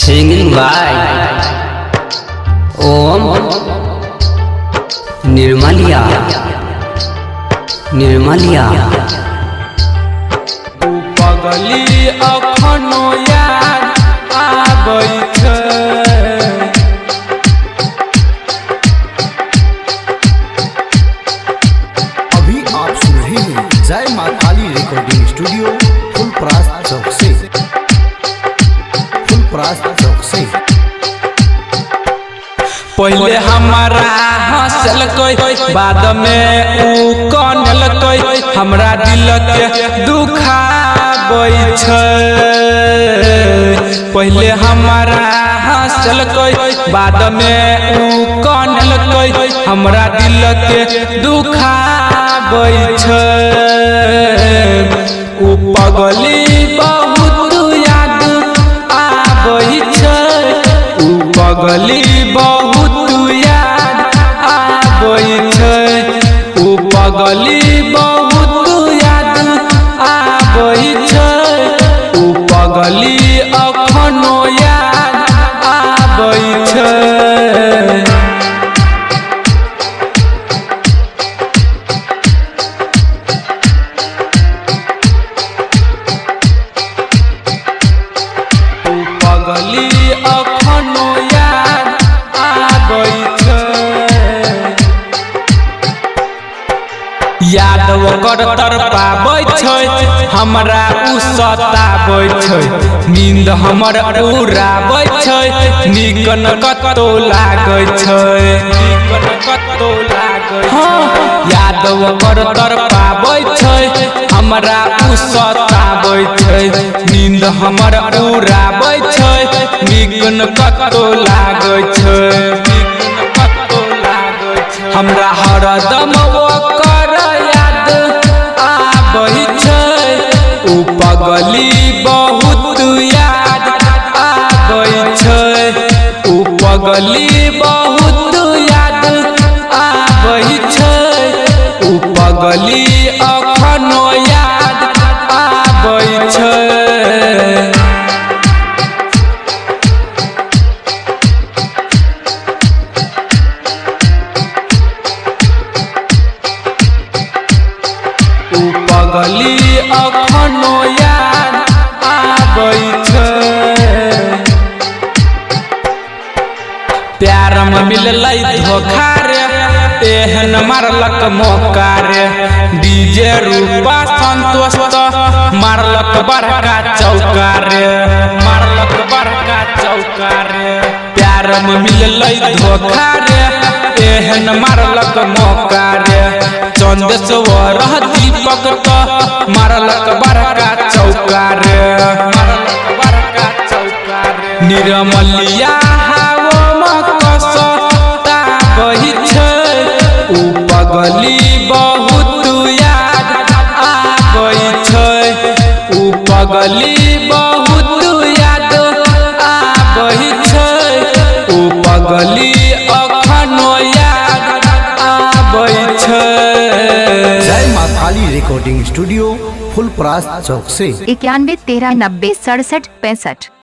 Singing by Om Nirmalia पगली अखनो याद आबै छै। अभी आप सुन रहे हैं जय मां काली रिकॉर्डिंग स्टूडियो फुलपरास चौक से। पहले हमारा हंसलकै बाद में ऊ कानलकै, हमरा दिल के दुखाबै छै। पहले हमारा हंसलकै बाद में ऊ कानलकै, हमरा दिल के दुखाबै छै। ऊ पगली बहुत याद आबै छै, ऊ पगली बहुत याद आबै छै, ऊ पगली बहुत याद आबै छै, ऊ पगली अखनो याद आबै छै। पगली अखनो याद आबै छै। याद ओकर तरपाबै छै, हमरा उ सताबै छै। नींद हमर उड़ाबै छै, नीक न कतौ लागै छै, नीक न कतौ लागै छै। याद ओकर तरपाबै छै, हमरा उ सताबै छै। नींद हमर उड़ाबै छै, नीक न कतौ लागै छै, नीक न कतौ लागै छै। हमरा हरदम ओकर याद आबै छै, ऊ पगली बहुत याद आबै छै, ऊ पगली बहुत याद आबै छै, ऊ पगली अखनो याद आबै छै। ऊ पगली अखनो याद आबै छै। प्यार में मिललै धोखा रे, एहन मारलक मौका रे। डीजे रूपा संतोष मारलक बड़का चौका रे, मारलक बड़का चौका रे। प्यार में मिललै धोखा रे, एहन मारलक मौका रे। चंदेश्वर दीपक मारलक बड़का चौका रे, मारलक बड़का चौका रे। निर्मलिया बही छै, ऊ पगली बहुत याद आबै छै, ऊ पगली बहुत याद आबै छै, ऊ पगली अखनो याद आबै छै। जय मां काली रिकॉर्डिंग स्टूडियो फुलपरास चौक से। 91 13 90 67 65।